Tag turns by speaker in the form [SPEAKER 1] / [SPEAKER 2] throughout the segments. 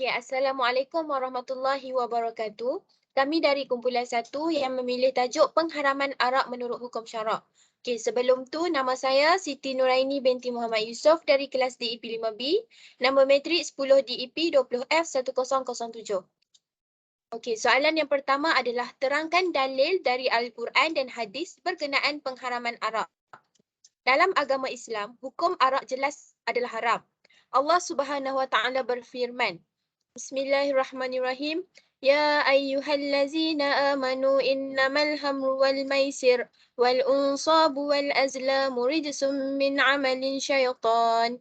[SPEAKER 1] Ya, Assalamualaikum warahmatullahi wabarakatuh. Kami dari kumpulan satu yang memilih tajuk pengharaman arak menurut hukum syarak. Okey, sebelum tu nama saya Siti Nuraini binti Muhammad Yusof dari kelas DEP 5B. Nombor matrik 10 DEP 20F1007. Okey, soalan yang pertama adalah terangkan dalil dari Al-Quran dan hadis berkenaan pengharaman arak. Dalam agama Islam, hukum arak jelas adalah haram. Allah Subhanahu Wa Taala berfirman, Bismillahirrahmanirrahim. Ya ayyuhallazina amanu innamal hamru wal maisir wal unsabu wal azlamu rijsum min amalin syaitan.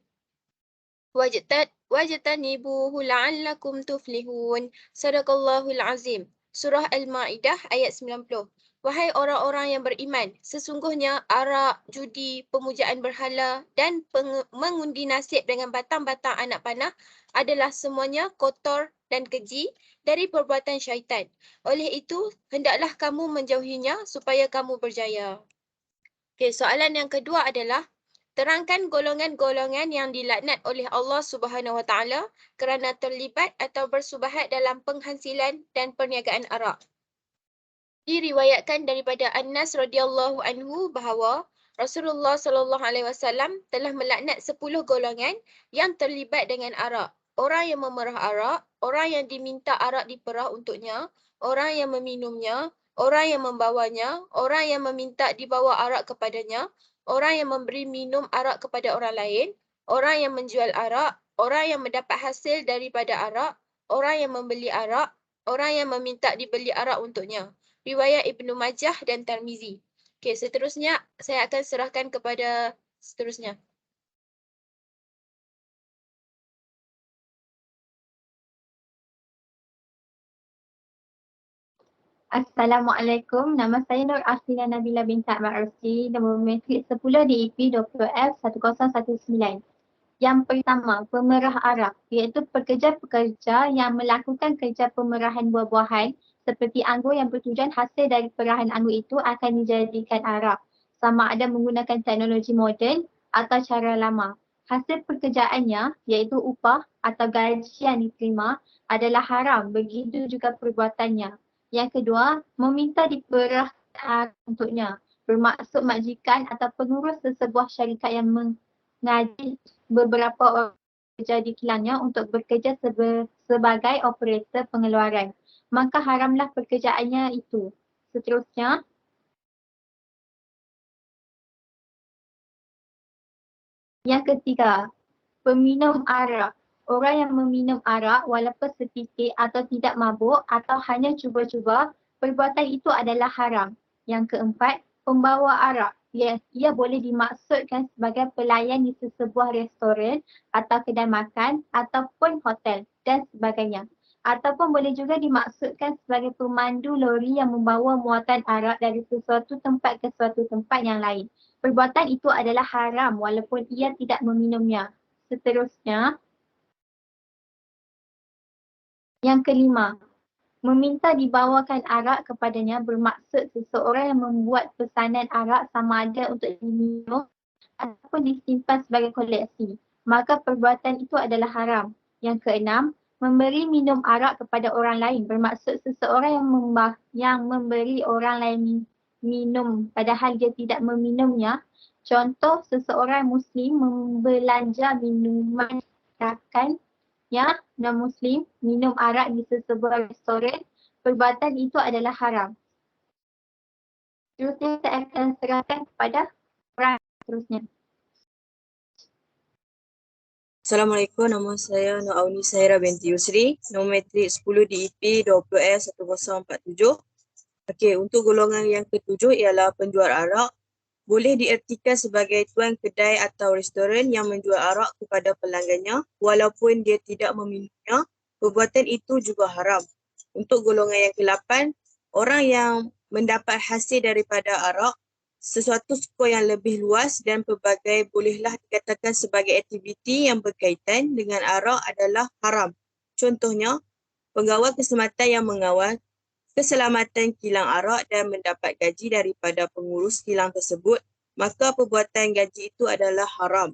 [SPEAKER 1] Wajtanibuhu la'allakum tuflihun. Sadaqallahul azim. Surah Al-Ma'idah ayat 90. Wahai orang-orang yang beriman, sesungguhnya arak, judi, pemujaan berhala dan mengundi nasib dengan batang-batang anak panah adalah semuanya kotor dan keji dari perbuatan syaitan. Oleh itu, hendaklah kamu menjauhinya supaya kamu berjaya. Okey, soalan yang kedua adalah terangkan golongan-golongan yang dilaknat oleh Allah Subhanahu Wa Taala kerana terlibat atau bersubahat dalam penghasilan dan perniagaan arak. Diriwayatkan daripada Anas radhiyallahu anhu bahawa Rasulullah sallallahu alaihi wasallam telah melaknat 10 golongan yang terlibat dengan arak. Orang yang memerah arak, orang yang diminta arak diperah untuknya, orang yang meminumnya, orang yang membawanya, orang yang meminta dibawa arak kepadanya, orang yang memberi minum arak kepada orang lain, orang yang menjual arak, orang yang mendapat hasil daripada arak, orang yang membeli arak, orang yang meminta dibeli arak untuknya. Riwayat Ibnu Majah dan Tirmizi. Okey, seterusnya saya akan serahkan kepada seterusnya.
[SPEAKER 2] Assalamualaikum, nama saya Nur Afina Nabila binti Ahmad Arsi, nombor matrik 10 DEP 20F1019. Yang pertama, pemerah arak, iaitu pekerja-pekerja yang melakukan kerja pemerahan buah-buahan seperti anggur yang bertujuan hasil dari perahan anggur itu akan dijadikan arak, sama ada menggunakan teknologi moden atau cara lama. Hasil pekerjaannya, iaitu upah atau gaji yang diterima, adalah haram, begitu juga perbuatannya. Yang kedua, meminta diperah arak untuknya, bermaksud majikan atau pengurus sesebuah syarikat yang mengaji beberapa orang bekerja di kilangnya untuk bekerja sebagai operator pengeluaran. Maka haramlah pekerjaannya itu. Seterusnya, yang ketiga, peminum arak. Orang yang meminum arak walaupun setitik atau tidak mabuk atau hanya cuba-cuba, perbuatan itu adalah haram. Yang keempat, pembawa arak. Ia boleh dimaksudkan sebagai pelayan di sesebuah restoran atau kedai makan ataupun hotel dan sebagainya. Ataupun boleh juga dimaksudkan sebagai pemandu lori yang membawa muatan arak dari sesuatu tempat ke suatu tempat yang lain. Perbuatan itu adalah haram walaupun ia tidak meminumnya. Seterusnya, yang kelima, meminta dibawakan arak kepadanya bermaksud seseorang yang membuat pesanan arak sama ada untuk diminum ataupun disimpan sebagai koleksi. Maka perbuatan itu adalah haram. Yang keenam, memberi minum arak kepada orang lain bermaksud seseorang yang memberi orang lain minum padahal dia tidak meminumnya. Contoh, seseorang Muslim membelanja minuman rakan yang non-Muslim minum arak di sesebuah restoran, perbuatan itu adalah haram. Seterusnya saya akan serahkan kepada orang seterusnya.
[SPEAKER 3] Assalamualaikum, nama saya Nur Auni Sahira binti Yusri, nombor matrik 10 DEP 20S1047. Okey, untuk golongan yang ketujuh ialah penjual arak. Boleh diertikan sebagai tuan kedai atau restoran yang menjual arak kepada pelanggannya walaupun dia tidak meminumnya, perbuatan itu juga haram. Untuk golongan yang ke-8, orang yang mendapat hasil daripada arak, sesuatu skor yang lebih luas dan pelbagai bolehlah dikatakan sebagai aktiviti yang berkaitan dengan arak adalah haram. Contohnya, pengawal keselamatan yang mengawal keselamatan kilang arak dan mendapat gaji daripada pengurus kilang tersebut, maka perbuatan gaji itu adalah haram.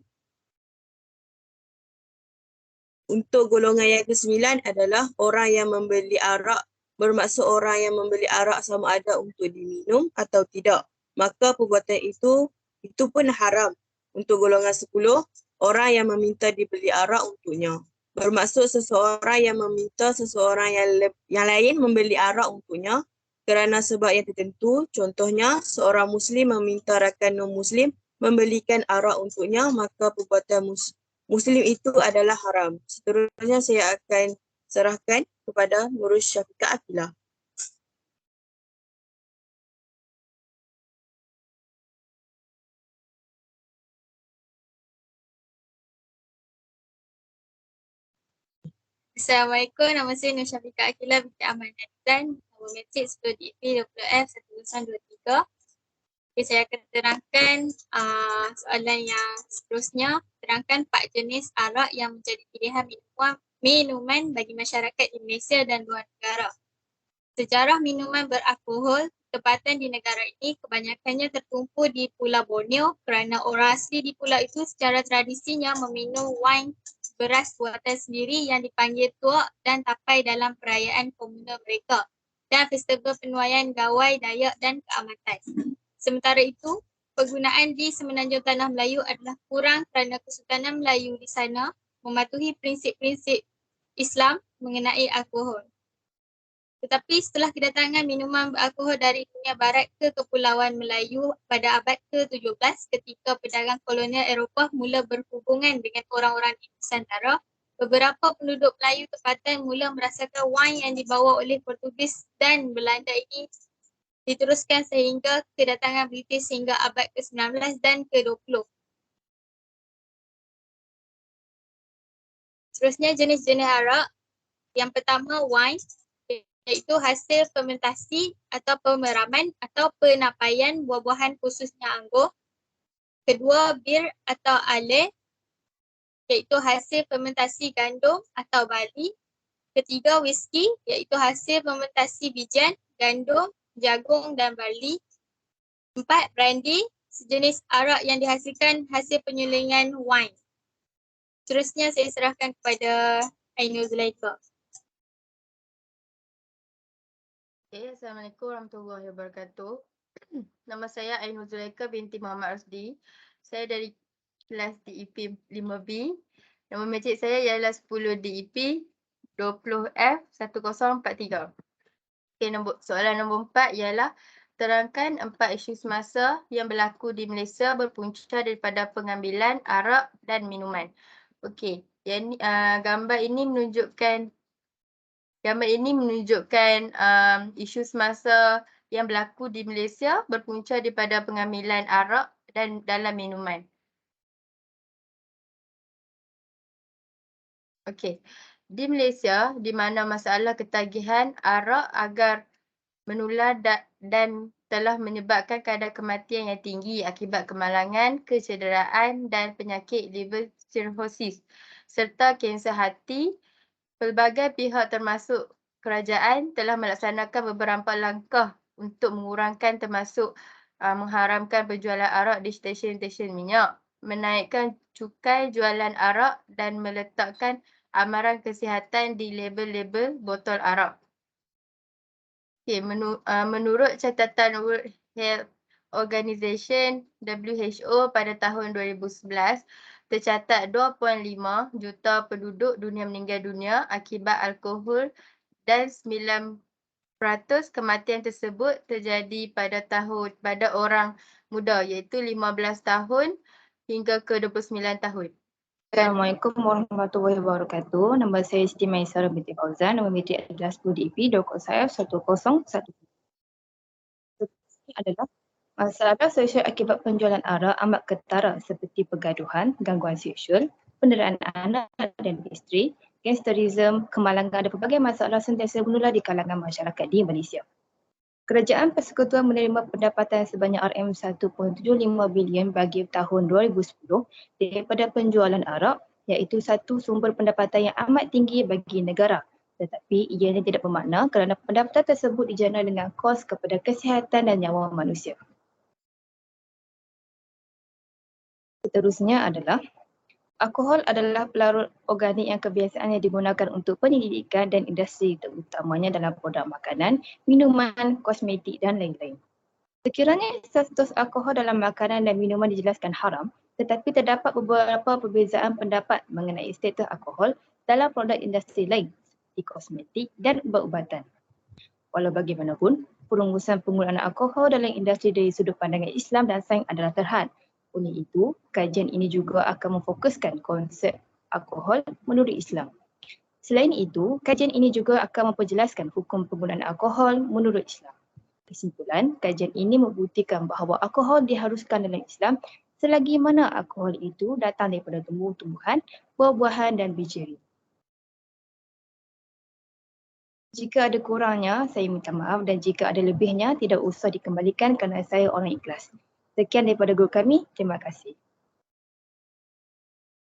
[SPEAKER 3] Untuk golongan yang ke-9 adalah orang yang membeli arak, bermaksud orang yang membeli arak sama ada untuk diminum atau tidak. Maka perbuatan itu pun haram. Untuk golongan 10, orang yang meminta dibeli arak untuknya. Bermaksud seseorang yang meminta seseorang yang lain membeli arak untuknya kerana sebab yang tertentu. Contohnya, seorang Muslim meminta rakan non-Muslim membelikan arak untuknya, maka perbuatan Muslim itu adalah haram. Seterusnya saya akan serahkan kepada Nurul Syafiqah Aqilah.
[SPEAKER 1] Assalamualaikum, nama saya Nur Syafiqah Aqilah binti Ahmad Nadlan, nombor matrik 10 DEP 20F 1023. Okay, saya akan terangkan soalan yang seterusnya. Terangkan 4 jenis arak yang menjadi pilihan minuman bagi masyarakat di Malaysia dan luar negara. Sejarah minuman beralkohol tempatan di negara ini kebanyakannya tertumpu di Pulau Borneo kerana orang asli di pulau itu secara tradisinya meminum wine beras buatan sendiri yang dipanggil tuak dan tapai dalam perayaan komunal mereka dan festival penuaian gawai, dayak dan keamatan. Sementara itu, penggunaan di Semenanjung Tanah Melayu adalah kurang kerana Kesultanan Melayu di sana mematuhi prinsip-prinsip Islam mengenai alkohol. Tetapi setelah kedatangan minuman beralkohol dari dunia barat ke Kepulauan Melayu pada abad ke-17 ketika pedagang kolonial Eropah mula berhubungan dengan orang-orang di Nusantara, beberapa penduduk Melayu tempatan mula merasakan wine yang dibawa oleh Portugis dan Belanda ini diteruskan sehingga kedatangan British hingga abad ke-19 dan ke-20. Seterusnya jenis-jenis arak. Yang pertama wine, iaitu hasil fermentasi atau pemeraman atau penapaian buah-buahan khususnya anggur. Kedua, bir atau ale, iaitu hasil fermentasi gandum atau barley. Ketiga, whisky, iaitu hasil fermentasi bijian, gandum, jagung dan barley. 4, brandy, sejenis arak yang dihasilkan hasil penyulingan wine. Seterusnya saya serahkan kepada Ainul Zulaikha.
[SPEAKER 4] Okay, Assalamualaikum warahmatullahi wabarakatuh. Nama saya Ainul Zulaikha binti Muhammad Rasdi. Saya dari kelas DEP 5B. Nombor matrik saya ialah 10 DEP 20F 1043. Okay, soalan nombor 4 ialah terangkan 4 isu semasa yang berlaku di Malaysia berpunca daripada pengambilan arak dan minuman. Okey, gambar ini menunjukkan isu semasa yang berlaku di Malaysia berpunca daripada pengambilan arak dan dalam minuman. Okey, di Malaysia di mana masalah ketagihan arak agar menular dan telah menyebabkan kadar kematian yang tinggi akibat kemalangan, kecederaan dan penyakit liver cirrhosis serta kanser hati. Pelbagai pihak termasuk kerajaan telah melaksanakan beberapa langkah untuk mengurangkan termasuk mengharamkan penjualan arak di stesen-stesen minyak, menaikkan cukai jualan arak dan meletakkan amaran kesihatan di label-label botol arak. Okay, menurut catatan World Health Organization WHO pada tahun 2011, tercatat 2.5 juta penduduk dunia meninggal dunia akibat alkohol dan 9% kematian tersebut terjadi pada orang muda iaitu 15 tahun hingga ke 29 tahun.
[SPEAKER 5] Assalamualaikum warahmatullahi wabarakatuh. Nama saya Siti Maisarah binti Fauzan. Nama matrik adalah 10 DEP 20F 1011. Adalah masalah sosial akibat penjualan arak amat ketara seperti pergaduhan, gangguan seksual, penderaan anak dan isteri, gangsterisme, kemalangan dan pelbagai masalah sentiasa menular di kalangan masyarakat di Malaysia. Kerajaan Persekutuan menerima pendapatan sebanyak RM1.75 bilion bagi tahun 2010 daripada penjualan arak, iaitu satu sumber pendapatan yang amat tinggi bagi negara. Tetapi ianya tidak bermakna kerana pendapatan tersebut dijana dengan kos kepada kesihatan dan nyawa manusia. Seterusnya adalah Alkohol adalah pelarut organik yang kebiasaannya digunakan untuk penyelidikan dan industri, terutamanya dalam produk makanan, minuman, kosmetik dan lain-lain. Sekiranya status alkohol dalam makanan dan minuman dijelaskan haram, tetapi terdapat beberapa perbezaan pendapat mengenai status alkohol dalam produk industri lain seperti kosmetik dan ubat-ubatan. Walau bagaimanapun, perumusan penggunaan alkohol dalam industri dari sudut pandangan Islam dan sains adalah terhad. Oleh itu, kajian ini juga akan memfokuskan konsep alkohol menurut Islam. Selain itu, kajian ini juga akan memperjelaskan hukum penggunaan alkohol menurut Islam. Kesimpulan, kajian ini membuktikan bahawa alkohol diharuskan dalam Islam selagi mana alkohol itu datang daripada tumbuh-tumbuhan, buah-buahan dan biji. Jika ada kurangnya, saya minta maaf, dan jika ada lebihnya, tidak usah dikembalikan kerana saya orang ikhlas. Sekian daripada guru kami. Terima kasih.